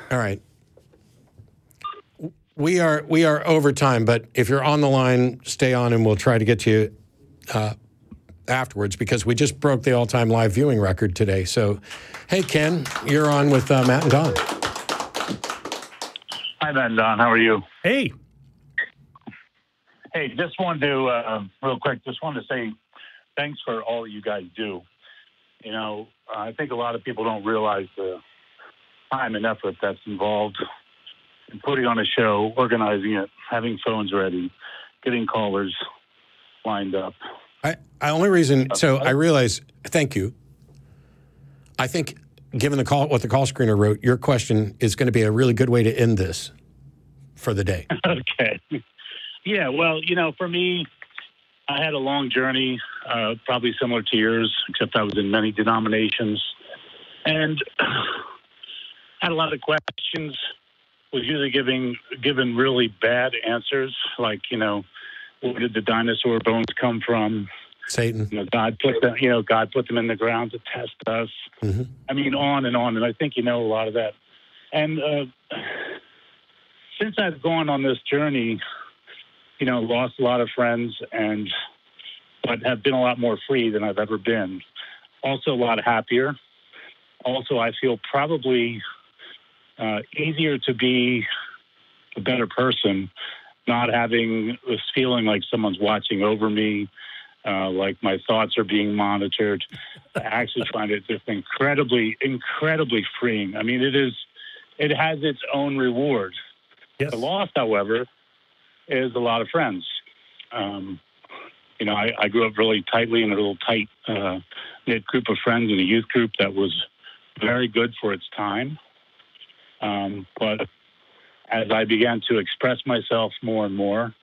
All right. We are over time, but if you're on the line, stay on and we'll try to get to you afterwards because we just broke the all-time live viewing record today. So, hey, Ken, you're on with Matt and Don. Hi, Matt and Don. How are you? Hey. Hey, just wanted to, real quick, just wanted to say thanks for all that you guys do. You know, I think a lot of people don't realize the time and effort that's involved in putting on a show, organizing it, having phones ready, getting callers lined up. Only reason, so I realize, thank you. I think, given what the call screener wrote, your question is going to be a really good way to end this for the day. Okay. Yeah, well, you know, for me, I had a long journey, probably similar to yours, except I was in many denominations, and had a lot of questions, was usually given really bad answers, like, you know, where did the dinosaur bones come from? Satan. You know, God put them in the ground to test us. Mm-hmm. I mean, on. And I think you know a lot of that. And since I've gone on this journey, you know, lost a lot of friends, but have been a lot more free than I've ever been. Also, a lot happier. Also, I feel probably easier to be a better person, not having this feeling like someone's watching over me, like my thoughts are being monitored. I actually find it just incredibly, incredibly freeing. I mean, it has its own reward. Yes. The loss, however, is a lot of friends. You know, I grew up really tightly in a little tight knit group of friends in a youth group that was very good for its time. But as I began to express myself more and more,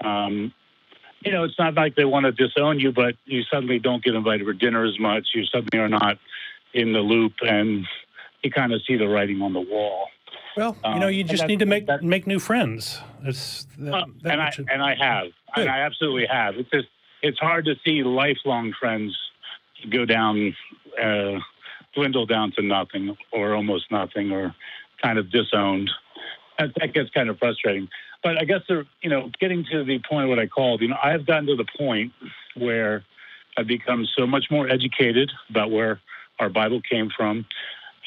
you know, it's not like they want to disown you, but you suddenly don't get invited for dinner as much. You suddenly are not in the loop, and you kind of see the writing on the wall. Well, you know, you just need to make new friends. And I have. And I absolutely have. It's hard to see lifelong friends go down, dwindle down to nothing or almost nothing or kind of disowned. That gets kind of frustrating. But I guess, you know, getting to the point of what I called, you know, I've gotten to the point where I've become so much more educated about where our Bible came from,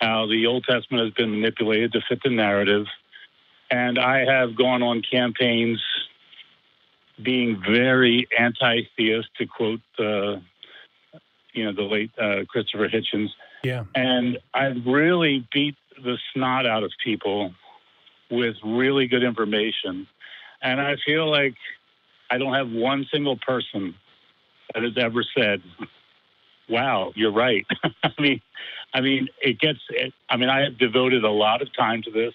how the Old Testament has been manipulated to fit the narrative. And I have gone on campaigns being very anti-theist, to quote, you know, the late Christopher Hitchens. Yeah. And I've really beat the snot out of people with really good information. And I feel like I don't have one single person that has ever said, wow, you're right. I mean, I have devoted a lot of time to this.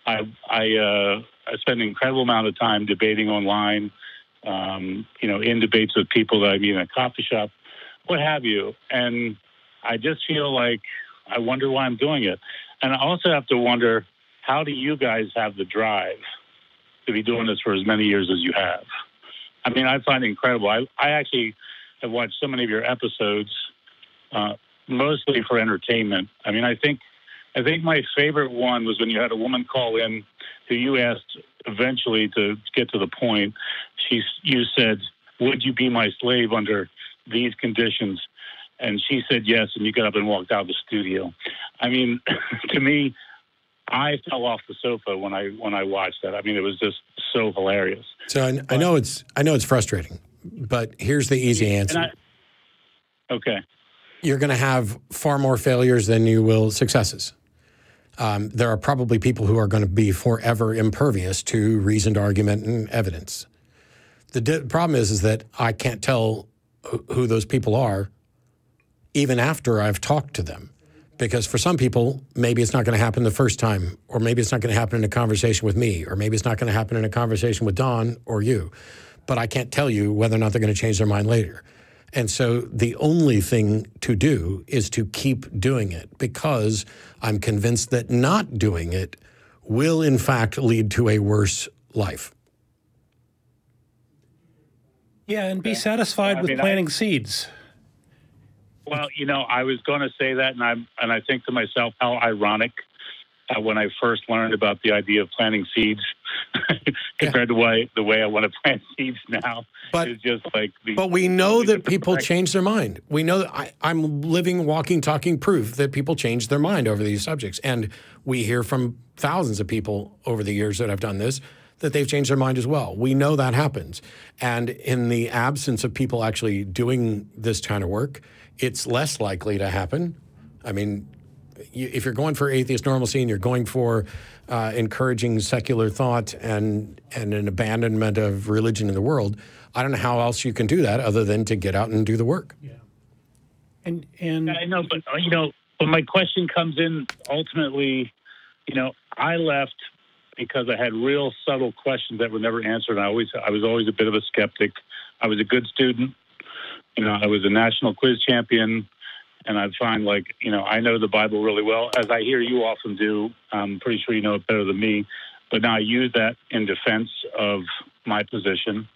I spend an incredible amount of time debating online, you know, in debates with people that I meet in a coffee shop, what have you. And I just feel like I wonder why I'm doing it. And I also have to wonder, how do you guys have the drive to be doing this for as many years as you have? I mean, I find it incredible. I actually have watched so many of your episodes, mostly for entertainment. I mean, I think my favorite one was when you had a woman call in who you asked eventually, to get to the point. You said, would you be my slave under these conditions? And she said yes, and you got up and walked out of the studio. I mean, to me, I fell off the sofa when I watched that. I mean, it was just so hilarious. So I know it's frustrating, but here's the easy answer. Okay. You're going to have far more failures than you will successes. There are probably people who are going to be forever impervious to reasoned argument and evidence. The problem is that I can't tell who those people are even after I've talked to them. Because for some people, maybe it's not going to happen the first time, or maybe it's not going to happen in a conversation with me, or maybe it's not going to happen in a conversation with Don or you. But I can't tell you whether or not they're going to change their mind later. And so the only thing to do is to keep doing it, because I'm convinced that not doing it will, in fact, lead to a worse life. Yeah, and be satisfied with planting seeds. Well, you know, I was going to say that, and I think to myself, how ironic when I first learned about the idea of planting seeds compared to the way I want to plant seeds now. It's just like but we know that people change their mind. We know that I'm living, walking, talking proof that people change their mind over these subjects. And we hear from thousands of people over the years that I've done this that they've changed their mind as well. We know that happens. And in the absence of people actually doing this kind of work, it's less likely to happen. I mean, if you're going for atheist normalcy and you're going for encouraging secular thought and an abandonment of religion in the world, I don't know how else you can do that other than to get out and do the work. Yeah. And I know, but but my question comes in ultimately, I left because I had real subtle questions that were never answered. I was always a bit of a skeptic. I was a good student. I was a national quiz champion. And I find I know the Bible really well, as I hear you often do. I'm pretty sure you know it better than me. But now I use that in defense of my position.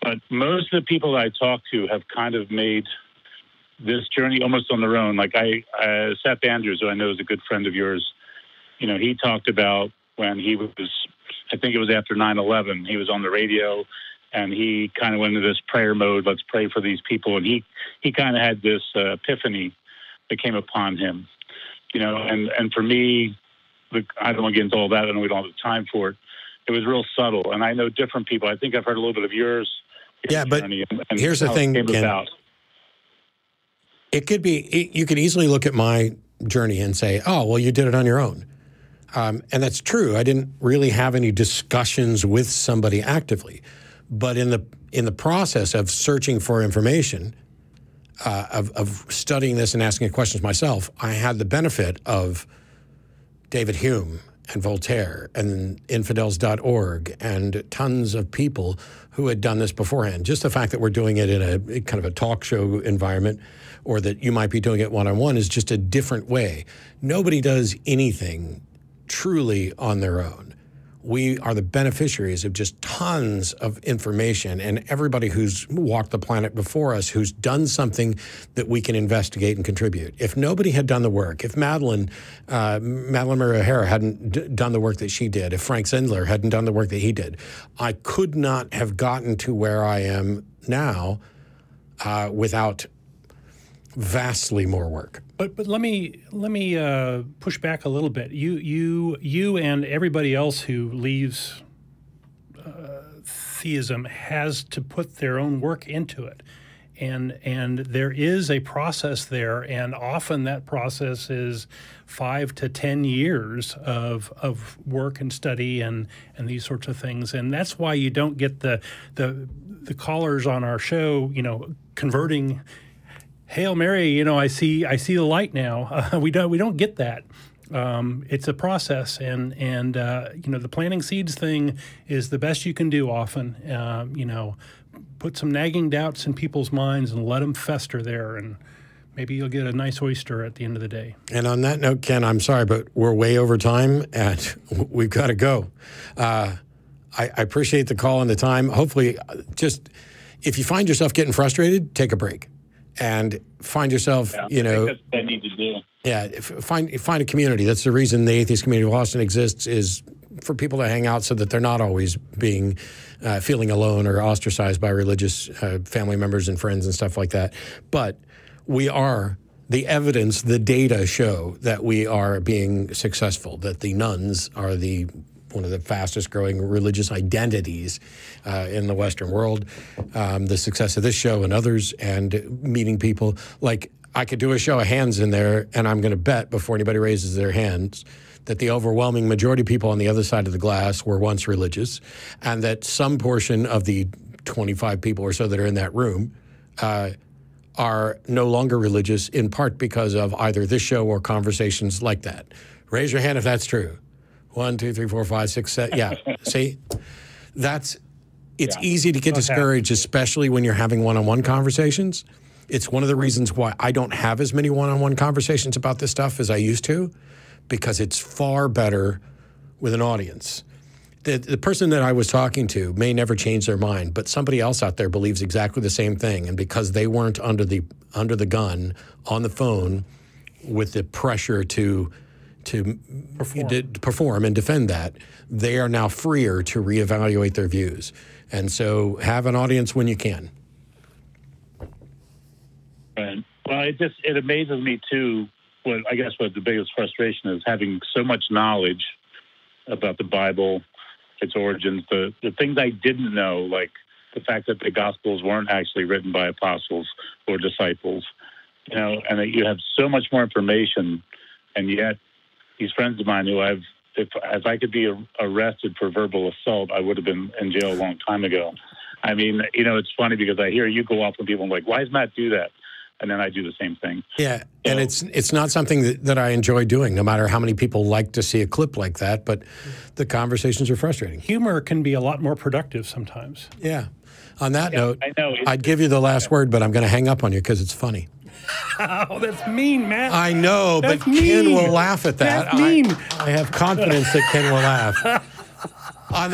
But most of the people that I talk to have kind of made this journey almost on their own. Like Seth Andrews, who I know is a good friend of yours, he talked about when he was, I think it was after 9/11, he was on the radio and he kind of went into this prayer mode. Let's pray for these people. And he kind of had this epiphany that came upon him, and for me, I don't want to get into all that. I know we don't have the time for it. It was real subtle. And I know different people. I think I've heard a little bit of yours. Yeah, but here's the thing, Ken. It could be, you could easily look at my journey and say, oh, well, you did it on your own. And that's true. I didn't really have any discussions with somebody actively. But in the process of searching for information, of studying this and asking questions myself, I had the benefit of David Hume and Voltaire and infidels.org and tons of people who had done this beforehand. Just the fact that we're doing it in a kind of a talk show environment, or that you might be doing it one-on-one, is just a different way. Nobody does anything truly on their own. We are the beneficiaries of just tons of information, and everybody who's walked the planet before us who's done something that we can investigate and contribute. If nobody had done the work, if Madeline Murray O'Hara hadn't done the work that she did, if Frank Zindler hadn't done the work that he did, I could not have gotten to where I am now without vastly more work. But let me push back a little bit. You and everybody else who leaves theism has to put their own work into it, and there is a process there, and often that process is 5 to 10 years of work and study and these sorts of things, and that's why you don't get the callers on our show, converting. Hail Mary, I see the light now. We don't get that. It's a process, and the planting seeds thing is the best you can do often. Put some nagging doubts in people's minds and let them fester there, and maybe you'll get a nice oyster at the end of the day. And on that note, Ken, I'm sorry, but we're way over time, and we've got to go. I appreciate the call and the time. Hopefully, just if you find yourself getting frustrated, take a break. And find yourself, I think that's what I need to do. Yeah, find a community. That's the reason the Atheist Community of Austin exists, is for people to hang out so that they're not always being feeling alone or ostracized by religious family members and friends and stuff like that. But we are, the evidence, the data show that we are being successful, that the nuns are one of the fastest growing religious identities in the Western world. The success of this show and others, and meeting people. Like, I could do a show of hands in there, and I'm going to bet before anybody raises their hands that the overwhelming majority of people on the other side of the glass were once religious, and that some portion of the 25 people or so that are in that room are no longer religious, in part because of either this show or conversations like that. Raise your hand if that's true. 1, 2, 3, 4, 5, 6, 7. Yeah, see, it's easy to get discouraged, especially when you're having one-on-one conversations. It's one of the reasons why I don't have as many one-on-one conversations about this stuff as I used to, because it's far better with an audience. The person that I was talking to may never change their mind, but somebody else out there believes exactly the same thing, and because they weren't under the gun on the phone with the pressure to to perform and defend that, they are now freer to reevaluate their views. And so have an audience when you can. Right. Well, it amazes me too. What the biggest frustration is, having so much knowledge about the Bible, its origins, the things I didn't know, like the fact that the Gospels weren't actually written by apostles or disciples, and that you have so much more information, and yet these friends of mine who if I could be arrested for verbal assault, I would have been in jail a long time ago. I mean, it's funny because I hear you go off on people and like, why does Matt do that? And then I do the same thing. Yeah, so, and it's not something that I enjoy doing, no matter how many people like to see a clip like that, but the conversations are frustrating. Humor can be a lot more productive sometimes. Yeah. On that note, I'd give you the last word, but I'm going to hang up on you because it's funny. Oh, that's mean, Matt. I know, but Ken will laugh at that. That's mean. I have confidence that Ken will laugh. On that